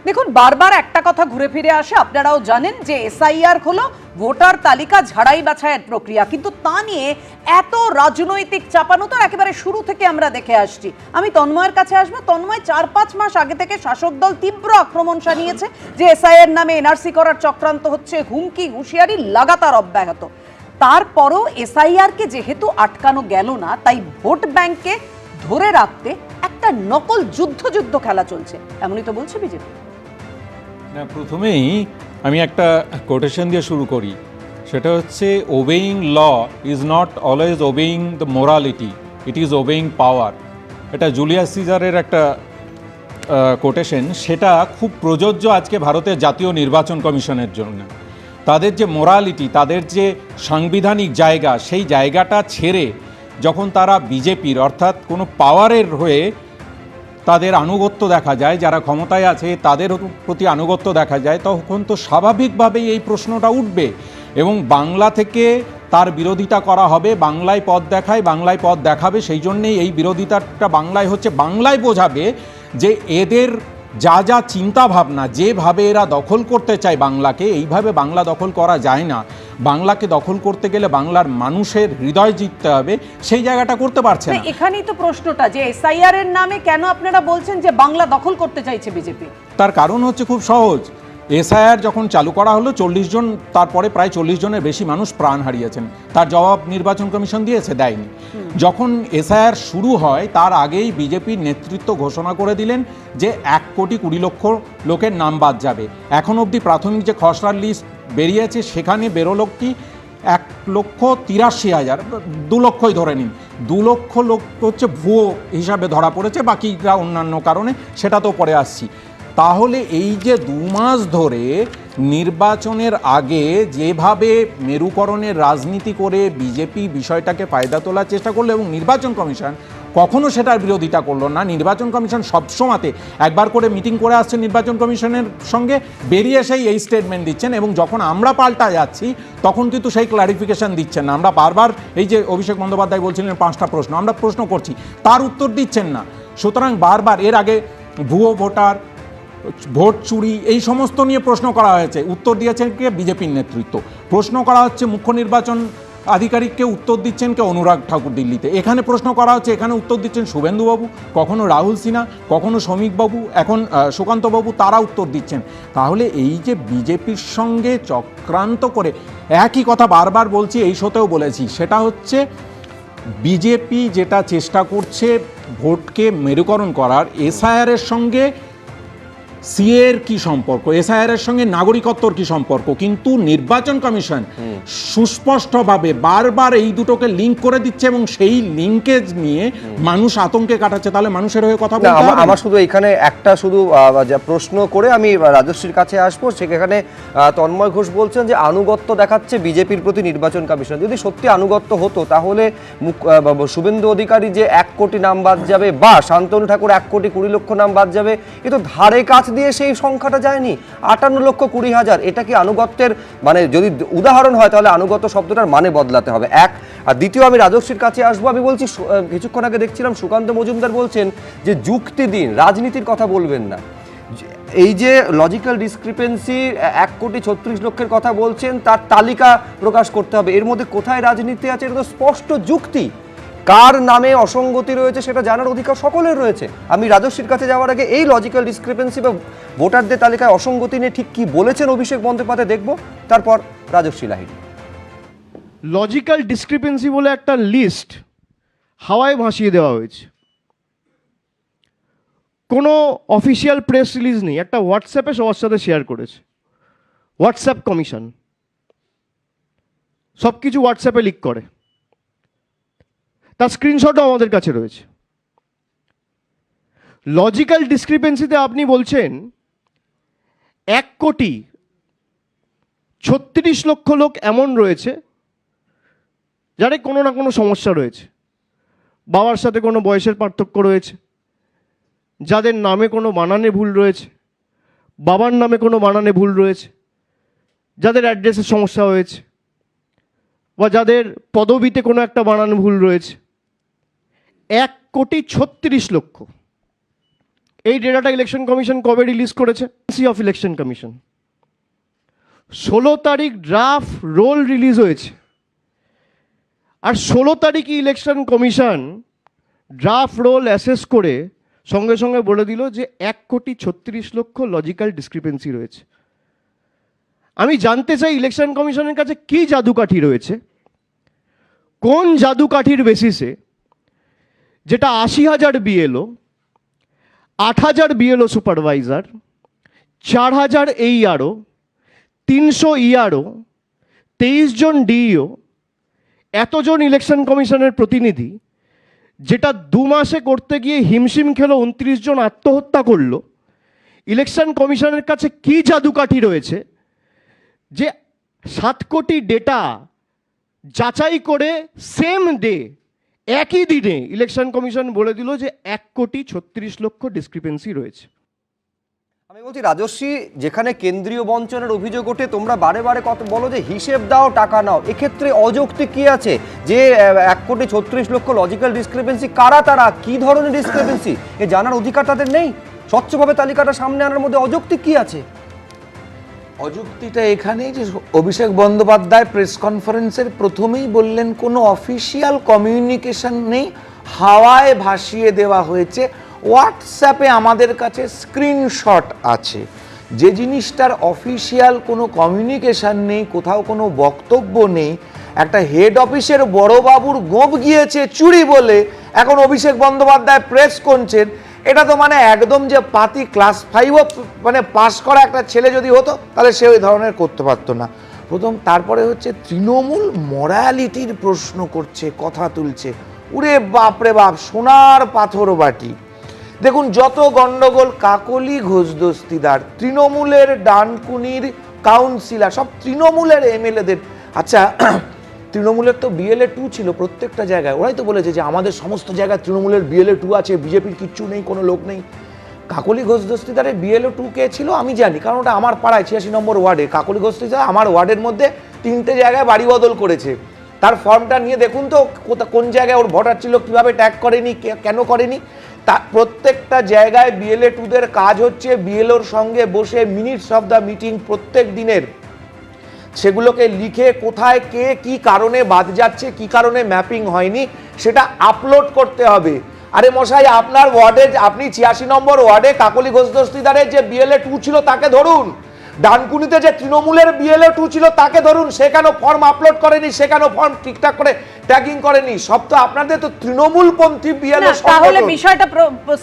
দেখুন, বারবার একটা কথা ঘুরে ফিরে আসে, আপনারাও জানেন যে এসআইআর হলো ভোটার তালিকা ঝাড়াই বাছাইয়ের প্রক্রিয়া, কিন্তু তা নিয়ে এত রাজনৈতিক চাপানো তো একেবারে শুরু থেকে আমরা দেখে আসছি। আমি তন্ময়ের কাছে আসবো। তন্ময়, 4-5 মাস আগে থেকে শাসক দল তীব্র আক্রমণ শানিয়েছে যে এসআইআর নামে এনআরসি করার চক্রান্ত হচ্ছে, হুমকি হুঁশিয়ারি লাগাতার অব্যাহত। তারপরও এসআইআরকে যেহেতু আটকানো গেল না, তাই ভোট ব্যাংককে ধরে রাখতে একটা নকল যুদ্ধ খেলা চলছে, এমনই তো বলছে বিজেপি। না, প্রথমেই আমি একটা কোটেশন দিয়ে শুরু করি, সেটা হচ্ছে obeying law is not always obeying the morality, it is obeying power. এটা জুলিয়াস সিজারের একটা কোটেশন, সেটা খুব প্রযোজ্য আজকে ভারতের জাতীয় নির্বাচন কমিশনের জন্য। তাদের যে মোরালিটি, তাদের যে সাংবিধানিক জায়গা, সেই জায়গাটা ছেড়ে যখন তারা বিজেপির অর্থাৎ কোনো পাওয়ারের হয়ে তাদের আনুগত্য দেখা যায়, যারা ক্ষমতায় আছে তাদের প্রতি আনুগত্য দেখা যায়, তখন তো স্বাভাবিকভাবেই এই প্রশ্নটা উঠবে এবং বাংলা থেকে তার বিরোধিতা করা হবে। বাংলায় পথ দেখায়, বাংলায় পথ দেখাবে, সেই জন্যেই এই বিরোধিতাটা বাংলায় হচ্ছে। বাংলায় বোঝাবে যে এদের যা যা চিন্তা ভাবনা, যেভাবে এরা দখল করতে চায় বাংলাকে, এইভাবে বাংলা দখল করা যায় না। বাংলাকে দখল করতে গেলে বাংলার মানুষের হৃদয় জিততে হবে, সেই জায়গাটা করতে পারছে না। এখানেই তো প্রশ্নটা, যে এসআইআর এর নামে কেন আপনারা বলছেন যে বাংলা দখল করতে চাইছে বিজেপি? তার কারণ হচ্ছে খুব সহজ। এসআইআর যখন চালু করা হলো 40 জন, তারপরে প্রায় 40 জনের বেশি মানুষ প্রাণ হারিয়েছেন। তার জবাব নির্বাচন কমিশন দিয়েছে? দেয়নি। যখন এসআইআর শুরু হয় তার আগেই বিজেপির নেতৃত্ব ঘোষণা করে দিলেন যে 1,20,00,000 লোকের নাম বাদ যাবে। এখন অবধি প্রাথমিক যে খসড়ার লিস্ট বেরিয়েছে সেখানে বেরোলো কি 1,83,000, 2 লক্ষই ধরে নিন। 2 লক্ষ লোক হচ্ছে ভুয়ো হিসাবে ধরা পড়েছে, বাকিরা অন্যান্য কারণে, সেটা তো পরে আসছি। তাহলে এই যে 2 মাস ধরে নির্বাচনের আগে যেভাবে মেরুকরণের রাজনীতি করে বিজেপি বিষয়টাকে ফায়দা তোলার চেষ্টা করলো এবং নির্বাচন কমিশন কখনো সেটার বিরোধিতা করলো না। নির্বাচন কমিশন সবসময়তে একবার করে মিটিং করে আসছে নির্বাচন কমিশনের সঙ্গে, বেরিয়ে এসেই এই স্টেটমেন্ট দিচ্ছেন এবং যখন আমরা পাল্টা যাচ্ছি তখন কিন্তু সেই ক্লারিফিকেশন দিচ্ছেন না। আমরা বারবার এই যে অভিষেক বন্দ্যোপাধ্যায় বলছিলেন 5টা প্রশ্ন, আমরা প্রশ্ন করছি, তার উত্তর দিচ্ছেন না। সুতরাং বারবার এর আগে ভুয়ো ভোটার, ভোট চুরি, এই সমস্ত নিয়ে প্রশ্ন করা হয়েছে, উত্তর দিয়েছেন কে? বিজেপির নেতৃত্ব। প্রশ্ন করা হচ্ছে মুখ্য নির্বাচন আধিকারিককে, উত্তর দিচ্ছেন কে? অনুরাগ ঠাকুর দিল্লিতে। এখানে প্রশ্ন করা হচ্ছে, এখানে উত্তর দিচ্ছেন শুভেন্দুবাবু, কখনো রাহুল সিনহা, কখনো শ্রমিকবাবু, এখন সুকান্তবাবু, তারা উত্তর দিচ্ছেন। তাহলে এই যে বিজেপির সঙ্গে চক্রান্ত করে, একই কথা বারবার বলছি, এই শোতেও বলেছি, সেটা হচ্ছে বিজেপি যেটা চেষ্টা করছে ভোটকে মেরুকরণ করার। এসআইআরের সঙ্গে সিএর কি সম্পর্ক, এসআইআর এর সঙ্গে নাগরিকত্বর কি সম্পর্ক? কিন্তু নির্বাচন কমিশন সুস্পষ্টভাবে বারবার এই দুটোকে লিঙ্ক করে দিচ্ছে এবং সেই লিঙ্কেজ নিয়ে মানুষ আতঙ্কে কাটাচ্ছে। তাহলে মানুষের হয়ে কথা বলতে হবে। আমার শুধু এখানে একটা প্রশ্ন করে আমি রাজশ্রীর কাছে আসবো। সেখানে তন্ময় ঘোষ বলছেন যে আনুগত্য দেখাচ্ছে বিজেপির প্রতি নির্বাচন কমিশন। যদি সত্যি আনুগত্য হতো তাহলে শুভেন্দু অধিকারী যে 1 কোটি নাম বাদ যাবে বা শান্তনু ঠাকুর 1,20,00,000 নাম বাদ যাবে, এ তো ধারে কাছ দিয়ে সেই সংখ্যাটা যায়নি। 58,20,000, এটা কি আনুগত্যের মানে? যদি উদাহরণ হয় তাহলে আনুগত্য শব্দটার মানে বদলাতে হবে। এক। আর দ্বিতীয়, আমি রাজশ্রীর কাছে আসবো। আমি বলছি, কিছুক্ষণ আগে দেখছিলাম সুকান্ত মজুমদার বলছেন যে যুক্তি দিন, রাজনীতির কথা বলবেন না। এই যে লজিক্যাল ডিসক্রিপেন্সি, 1,36,00,000 কথা বলছেন, তার তালিকা প্রকাশ করতে হবে। এর মধ্যে কোথায় রাজনীতি আছে? এটা তো স্পষ্ট যুক্তি। কার নামে অসঙ্গতি রয়েছে সেটা জানার অধিকার সকলের রয়েছে। আমি রাজশ্রীর কাছে যাওয়ার আগে এই লজিক্যাল ডিসক্রিপেন্সি বা ভোটারদের তালিকায় অসঙ্গতি নিয়ে ঠিক কি বলেছেন অভিষেক বন্দ্যোপাধ্যায় দেখব, তারপর রাজশ্রী লাহিড়ী। লজিক্যাল ডিসক্রিপেন্সি বলে একটা লিস্ট হাওয়ায় ভাসিয়ে দেওয়া হয়েছে। কোনো অফিসিয়াল প্রেস রিলিজ নেই, একটা হোয়াটসঅ্যাপে সবার সাথে শেয়ার করেছে হোয়াটসঅ্যাপ কমিশন। সব কিছু হোয়াটসঅ্যাপে লিক করে, তার স্ক্রিনশটও আমাদের কাছে রয়েছে। লজিক্যাল ডিসক্রিপেন্সিতে আপনি বলছেন 1,36,00,000 লোক এমন রয়েছে যাদের কোনো না কোনো সমস্যা রয়েছে। বাবার সাথে কোনো বয়সের পার্থক্য রয়েছে, যাদের নামে কোনো বানানে ভুল রয়েছে, বাবার নামে কোনো বানানে ভুল রয়েছে, যাদের অ্যাড্রেসের সমস্যা হয়েছে, বা যাদের পদবিতে কোনো একটা বানান ভুল রয়েছে। 1,36,00,000, এই ডেটাটা ইলেকশন কমিশন কবে রিলিজ করেছে? অফ ইলেকশন কমিশন 16 তারিখ ড্রাফট রোল রিলিজ হয়েছে, আর 16 তারিখই election commission draft roll assess করে সঙ্গে সঙ্গে বলে দিল যে 1,36,00,000 লজিক্যাল ডিসক্রিপেন্সি রয়েছে। আমি জানতে চাই ইলেকশন কমিশনের কাছে কি জাদুকাঠি রয়েছে, কোন জাদুকাঠির বেসিসে যেটা 80,000 বিএলও, 8,000 বিএলও সুপারভাইজার, 4,000 এইআরও, 300 ইআরও, 23 জন ডিইও, এতজন ইলেকশন কমিশনের প্রতিনিধি, যেটা 2 মাসে করতে গিয়ে হিমশিম খেলো 29 জন আত্মহত্যা করলো, ইলেকশন কমিশনের কাছে কি জাদুকাঠি রয়েছে যে 7 কোটি ডেটা যাচাই করে সেম ডে, একই দিনে ইলেকশন কমিশন বলে দিল যে 1,36,00,000 ডিসক্রিপেন্সি রয়েছে। আমি বলছি রাজস্বী, যেখানে কেন্দ্রীয় বঞ্চনার অভিযোগ ওঠে তোমরা বারে বারে কত বলো যে হিসেব দাও টাকা নাও, এক্ষেত্রে অযৌক্তিক কি আছে যে 1,36,00,000 লজিক্যাল ডিসক্রিপেন্সি, কারা তারা, কি ধরনের ডিসক্রিপেন্সি এ জানার অধিকার তাদের নেই? স্বচ্ছভাবে তালিকাটা সামনে আনার মধ্যে অযৌক্তিক কি আছে? অযুক্তিটা এখানেই যে অভিষেক বন্দ্যোপাধ্যায় প্রেস কনফারেন্সের প্রথমেই বললেন কোনো অফিসিয়াল কমিউনিকেশন নেই, হাওয়ায় ভাসিয়ে দেওয়া হয়েছে, হোয়াটসঅ্যাপে আমাদের কাছে স্ক্রিনশট আছে। যে জিনিসটার অফিসিয়াল কোনো কমিউনিকেশন নেই, কোথাও কোনো বক্তব্য নেই, একটা হেড অফিসের বড়বাবুর গোপ গিয়েছে চুরি বলে এখন অভিষেক বন্দ্যোপাধ্যায় প্রেস করছেন, এটা তো মানে একদম যে পাতি ক্লাস 5ও মানে পাস করা একটা ছেলে যদি হতো তাহলে সে ওই ধরনের করতে পারতো না। তারপরে হচ্ছে তৃণমূল মরালিটির প্রশ্ন করছে, কথা তুলছে, উরে বাপরে বাপ, সোনার পাথর বাটি। দেখুন যত গন্ডগোল, কাকলি ঘোষ দস্তিদার, তৃণমূলের ডানকুনির কাউন্সিলর, সব তৃণমূলের এমএলএদের। আচ্ছা, তৃণমূলের তো বিএলএ 2 ছিল প্রত্যেকটা জায়গায়, ওরাই তো বলেছে যে আমাদের সমস্ত জায়গায় তৃণমূলের বিএলএ 2 আছে, বিজেপির কিচ্ছু নেই, কোনো লোক নেই। কাকলি ঘোষ দস্তিদারের বিএলএ 2 কে ছিল আমি জানি, কারণ ওটা আমার পাড়ায় 86 নম্বর ওয়ার্ডে কাকলি ঘোষ দস্তিদার আমার ওয়ার্ডের মধ্যে 3টে জায়গায় বাড়ি বদল করেছে। তার ফর্মটা নিয়ে দেখুন তো কোন জায়গায় ওর ভোটার ছিল, কিভাবে ট্যাগ করেনি, কেন করেনি। তা প্রত্যেকটা জায়গায় বিএলএ 2দের কাজ হচ্ছে বিএলওর সঙ্গে বসে মিনিটস অফ দ্য মিটিং প্রত্যেক দিনের সেগুলোকে লিখে কোথায় কে কি কারণে বাদ যাচ্ছে, কি কারণে ম্যাপিং হয়নি সেটা আপলোড করতে হবে। আরে মশাই, আপনার ওয়ার্ডে, আপনি 86 নম্বর ওয়ার্ডে কাকলি ঘোষ দস্তিদারের যে বিএলএ 2 ছিল তাকে ধরুন, ডানকুনিতে যে তৃণমূলের বিএলএ 2 ছিল তাকে ধরুন, সে কেন ফর্ম আপলোড করেনি, সে কেন ফর্ম ঠিকঠাক করে ট্যাগিং করেনি? সব তো আপনাদের তো তৃণমূলপন্থী বিএলএ। তাহলে বিষয়টা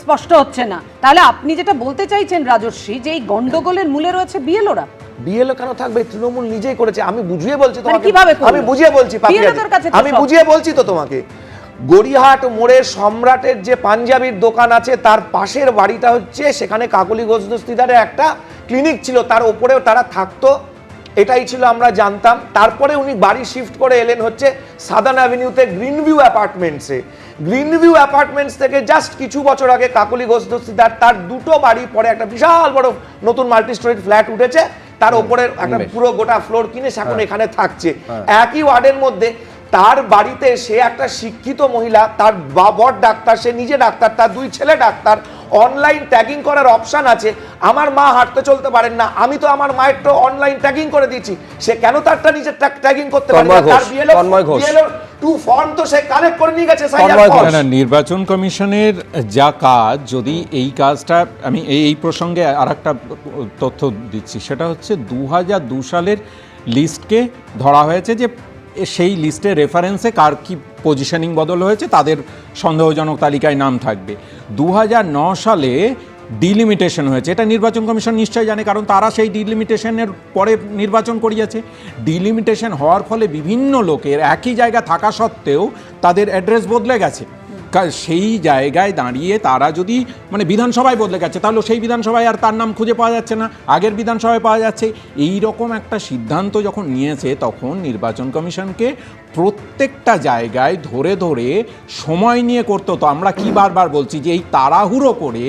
স্পষ্ট হচ্ছে না। তাহলে আপনি যেটা বলতে চাইছেন রাজস্বী, যে এই গন্ডগোলের মূলে রয়েছে বিএলওরা? বিএলও কেন থাকবে? তৃণমূল নিজেই করেছে। আমি বুঝিয়ে বলছি তোমাকে, আমি বুঝিয়ে বলছি, আমি বুঝিয়ে বলছি তো তোমাকে। গড়িয়াহাট মোড়ে সম্রাটের যে পাঞ্জাবির দোকান আছে তার পাশের বাড়িটা হচ্ছে, সেখানে কাকলি ঘোষ দস্তিদারের একটা ক্লিনিক ছিল, তার উপরেও তারা থাকতো, এটাই ছিল আমরা জানতাম। তারপরে উনি বাড়ি শিফট করে এলেন হচ্ছে সাদার্ন অ্যাভিনিউতে গ্রিনভিউ অ্যাপার্টমেন্টসে। গ্রিনভিউ অ্যাপার্টমেন্টস থেকে জাস্ট কিছু বছর আগে কাকলি ঘোষ দস্তিদার তার 2টো বাড়ি পরে একটা বিশাল বড় নতুন মাল্টি স্টোরেজ ফ্ল্যাট উঠেছে, তার উপরের একটা পুরো গোটা ফ্লোর কিনে এখন এখানে থাকছে একই ওয়ার্ডের মধ্যে। তার বাড়িতে সে একটা শিক্ষিত মহিলা, তার বড় ডাক্তার, সে নিজে ডাক্তার, তার 2 ছেলে ডাক্তার, অনলাইন ট্যাগিং করার অপশন আছে। আমার মা হাঁটতে চলতে পারেন না, আমি তো আমার মায়ের তো অনলাইন ট্যাগিং করে দিয়েছি, সে কেন তারটা নিজে ট্যাগিং করতে পারে না? তার বিএলও 2 ফর্ম তো সে কালেক্ট করে নিয়ে গেছে। নির্বাচন কমিশনের যা কাজ, যদি এই কাজটা আমি এই প্রসঙ্গে আরেকটা তথ্য দিচ্ছি, সেটা হচ্ছে 2002 সালের লিস্টকে ধরা হয়েছে যে সেই লিস্টে রেফারেন্সে কার কি পজিশনিং বদল হয়েছে, তাদের সন্দেহজনক তালিকায় নাম থাকবে। 2009 সালে ডিলিমিটেশন হয়েছে, এটা নির্বাচন কমিশন নিশ্চয়ই জানে, কারণ তারা সেই ডিলিমিটেশনের পরে নির্বাচন করিয়েছে। ডিলিমিটেশন হওয়ার ফলে বিভিন্ন লোকের একই জায়গা থাকা সত্ত্বেও তাদের অ্যাড্রেস বদলে গেছে। সেই জায়গায় দাঁড়িয়ে তারা যদি মানে বিধানসভায় বদলে গেছে, তাহলে সেই বিধানসভায় আর তার নাম খুঁজে পাওয়া যাচ্ছে না, আগের বিধানসভায় পাওয়া যাচ্ছে। এই রকম একটা সিদ্ধান্ত যখন নিয়েছে, তখন নির্বাচন কমিশনকে প্রত্যেকটা জায়গায় ধরে ধরে সময় নিয়ে করতে হতো। আমরা কি বারবার বলছি যে এই তাড়াহুড়ো করে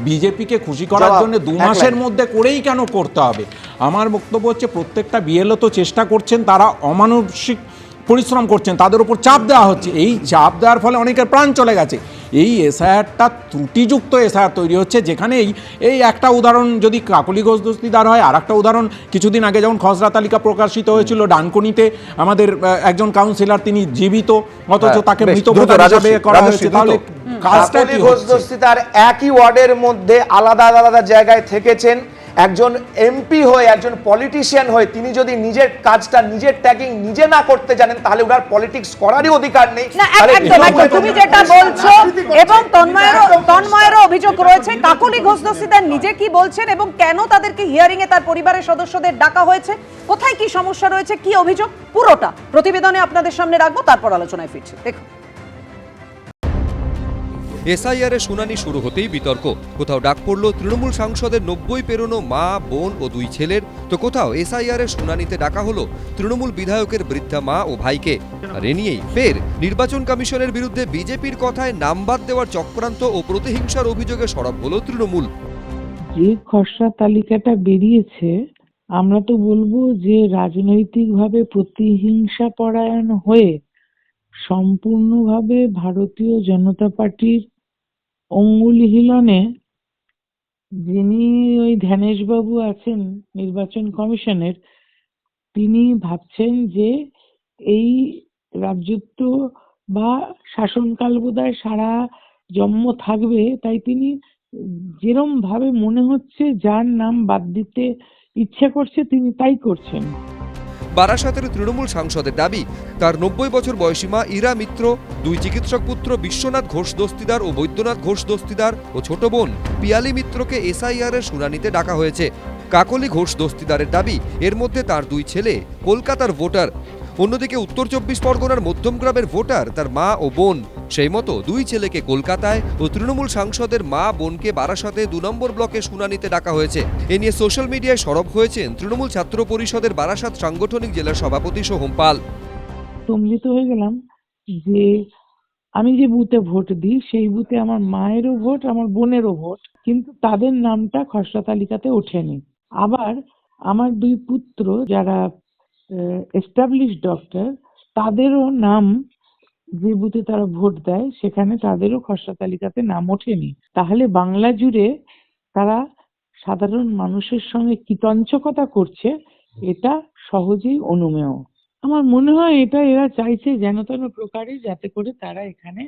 বিজেপিকে খুশি করার জন্য 2 মাসের মধ্যে করেই কেন করতে হবে? আমার বক্তব্য হচ্ছে প্রত্যেকটা বিএলও তো চেষ্টা করছেন, তারা অমানসিক পরিশ্রম করছেন, তাদের উপর চাপ দেওয়া হচ্ছে। এই চাপ দেওয়ার ফলে অনেকের প্রাণ চলে গেছে। এই এসআইআরটা ত্রুটিযুক্ত এসআইআর তৈরি হচ্ছে, যেখানে এই একটা উদাহরণ যদি কাকলি ঘোষ দস্তিদার হয়, আর একটা উদাহরণ কিছুদিন আগে যেমন খসড়া তালিকা প্রকাশিত হয়েছিল ডানকুনিতে, আমাদের একজন কাউন্সিলর তিনি জীবিত, অথচ তাকে বেশ, মৃত দ্রুত ভোটার হিসাবে রাজশ্রী, করা হয়েছে। রাজশ্রী, তাহলে কাজটা কাকলি কি ঘোষ হচ্ছে? দস্তিদার একই ওয়ার্ডের মধ্যে আলাদা আলাদা জায়গায় থেকেছেন। একজন এমপি হয়ে, একজন পলিটিশিয়ান হয়ে তিনি যদি নিজের কাজটা, নিজের ট্যাগিং নিজে না করতে জানেন, তাহলে ওনার পলিটিক্স করারই অধিকার নেই। না, একদম একদম তুমি যেটা বলছো, এবং তন্ময়েরও অভিযোগ রয়েছে। কাকলি ঘোষ দস্তিদার নিজে কি বলছেন এবং কেন তাদেরকে হিয়ারিং এ তার পরিবারের সদস্যদের ডাকা হয়েছে, কোথায় কি সমস্যা রয়েছে, কি অভিযোগ, পুরোটা প্রতিবেদনে আপনাদের সামনে রাখবো, তারপর আলোচনায় ফিরছি। দেখুন। এসআইআর-এর শুনানি শুরু হতেই বিতর্ক। কোথাও ডাক পড়ল তৃণমূল সাংসদের 90 পেরোনো মা, বোন ও 2 ছেলের, তো কোথাও এসআইআর-এর শুনানিতে ডাকা হলো তৃণমূল বিধায়কের বৃদ্ধা মা ও ভাইকে। আর এ নিয়েই ফের নির্বাচন কমিশনের বিরুদ্ধে বিজেপির কথায় নাম বাদ দেওয়ার চক্রান্ত ও প্রতিহিংসার অভিযোগে সরব হলো তৃণমূল। যে খসড়া তালিকাটা বেরিয়েছে, আমরা তো বলবো যে রাজনৈতিকভাবে প্রতিহিংসা পরায়ণ হয়ে সম্পূর্ণভাবে ভারতীয় জনতা পার্টির অঙ্গুলি হিলনে যিনি ওই ধ্যানেশবাবু আছেন নির্বাচন কমিশনের, তিনি ভাবছেন যে এই রাজ্যত্ব বা শাসনকাল বোধহয় সারা জন্ম থাকবে, তাই তিনি যেরম ভাবে মনে হচ্ছে যার নাম বাদ দিতে ইচ্ছে করছে তিনি তাই করছেন। বারাসাতের তৃণমূল সাংসদের দাবি, তার 90 বছর বয়সী মা ইরা মিত্র, 2 চিকিৎসক পুত্র বিশ্বনাথ ঘোষ দস্তিদার ও বৈদ্যনাথ ঘোষ দস্তিদার ও ছোট বোন পিয়ালি মিত্রকে এসআইআর-এর শুনানিতে ডাকা হয়েছে। কাকলি ঘোষ দস্তিদারের দাবি, এর মধ্যে তার 2 ছেলে কলকাতার ভোটার। অন্যদিকে উত্তর 24 পরগনার মধ্যমগ্রামের ভোটার তার মা ও বোন। সেই মতো 2 ছেলেকে কলকাতায় ও তৃণমূল সাংসদের মা বোনকে বারাসাতে 2 নম্বর ব্লকে শুনানিতে ডাকা হয়েছে। এ নিয়ে সোশ্যাল মিডিয়ায় সরব হয়েছেন তৃণমূল ছাত্র পরিষদের বারাসাত সাংগঠনিক জেলার সভাপতি সোহম পাল। স্তম্ভিত হয়ে গেলাম যে আমি যে বুথে ভোট দিই সেই বুথে আমার মায়েরও ভোট, আমার বোনেরও ভোট, কিন্তু তাদের নামটা খসড়া তালিকাতে ওঠেনি। আবার আমার 2 পুত্র যারা এস্টাবলিশড ডক্টর, তাদেরও নাম যে বুথে তারা ভোট দেয় সেখানে তাদেরও খসড়া তালিকাতে নাম ওঠেনি। তাহলে বাংলা জুড়ে তারা সাধারণ মানুষের সঙ্গে কীটঞ্চকতা করছে, এটা সহজেই অনুমেয়। আমার মনে হয় এটা এরা চাইছে যেন তেন প্রকারে, যাতে করে তারা এখানে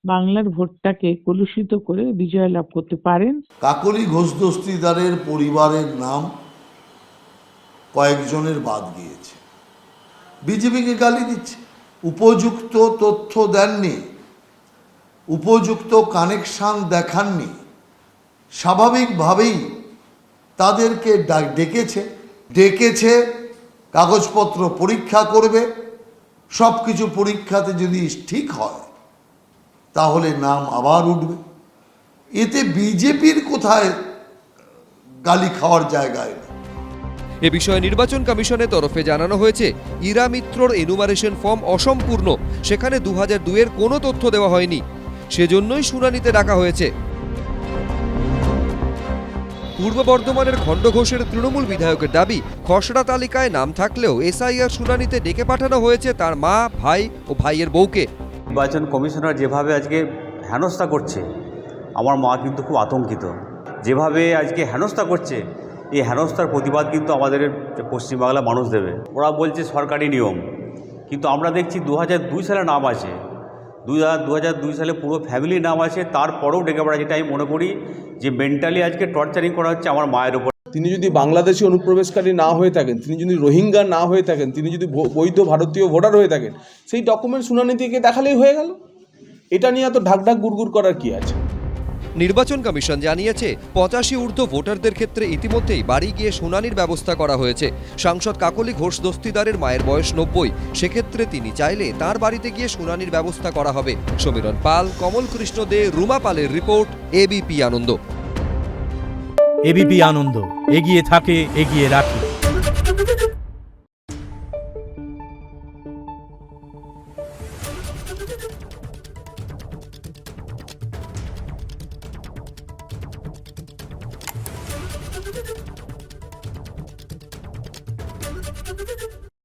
বাংলার ভোটটাকে কলুষিত করে বিজয় লাভ করতে পারেন। কাকলি ঘোষ দস্তিদারের পরিবারের নাম কয়েকজনের বাদ গিয়েছে, বিজেপিকে গালি দিচ্ছে, উপযুক্ত তথ্য দেননি, উপযুক্ত কানেকশন দেখাননি, স্বাভাবিকভাবেই তাদেরকে ডেকেছে কাগজপত্র পরীক্ষা করবে, সব কিছু পরীক্ষাতে যদি ঠিক হয় তাহলে নাম আবার উঠবে। এতে বিজেপির কোথায় গালি খাওয়ার জায়গায় না। এ বিষয়ে নির্বাচন কমিশনের তরফে জানানো হয়েছে, ইরা মিত্রর এনুমারেশন ফর্ম অসম্পূর্ণ, সেখানে 2002-এর কোনো তথ্য দেওয়া হয়নি, সেজন্যই শুনানিতে ডাকা হয়েছে। পূর্ব বর্ধমানের খণ্ডঘোষের তৃণমূল বিধায়কের দাবি, খসড়া তালিকায় নাম থাকলেও এসআইআর শুনানিতে ডেকে পাঠানো হয়েছে তার মা, ভাই ও ভাইয়ের বউকে। নির্বাচন কমিশনার যেভাবে আজকে হেনস্থা করছে, আমার মা কিন্তু খুব আতঙ্কিত। যেভাবে আজকে হেনস্থা করছে, এই হেনস্থার প্রতিবাদ কিন্তু আমাদের পশ্চিমবাংলা মানুষ দেবে। ওরা বলছে সরকারি নিয়ম, কিন্তু আমরা দেখছি 2002 সালে নাম আছে, 2002 সালে পুরো ফ্যামিলির নাম আছে, তারপরেও ডেকে পড়া, যেটা আমি মনে করি যে মেন্টালি আজকে টর্চারিং করা হচ্ছে আমার মায়ের উপর। তিনি যদি বাংলাদেশি অনুপ্রবেশকারী না হয়ে থাকেন, তিনি যদি রোহিঙ্গা না হয়ে থাকেন, তিনি যদি বৈধ ভারতীয় ভোটার হয়ে থাকেন, সেই ডকুমেন্ট শুনানি থেকে দেখালেই হয়ে গেল। এটা নিয়ে এত ঢাকঢাক গুড়গুড় করার কি আছে? নির্বাচন কমিশন জানিয়েছে 85 ঊর্ধ্ব ভোটারদের ক্ষেত্রে ইতিমধ্যেই বাড়ি গিয়ে শুনানির ব্যবস্থা করা হয়েছে। সাংসদ কাকলি ঘোষ দস্তিদারের মায়ের বয়স 90, সেক্ষেত্রে তিনি চাইলে তার বাড়িতে গিয়ে শুনানির ব্যবস্থা করা হবে। সমীরণ পাল, কমল কৃষ্ণ দে, রুমা পালের রিপোর্ট, এবিপি আনন্দ। এবিপি আনন্দ, এগিয়ে থাকে, এগিয়ে রাখে।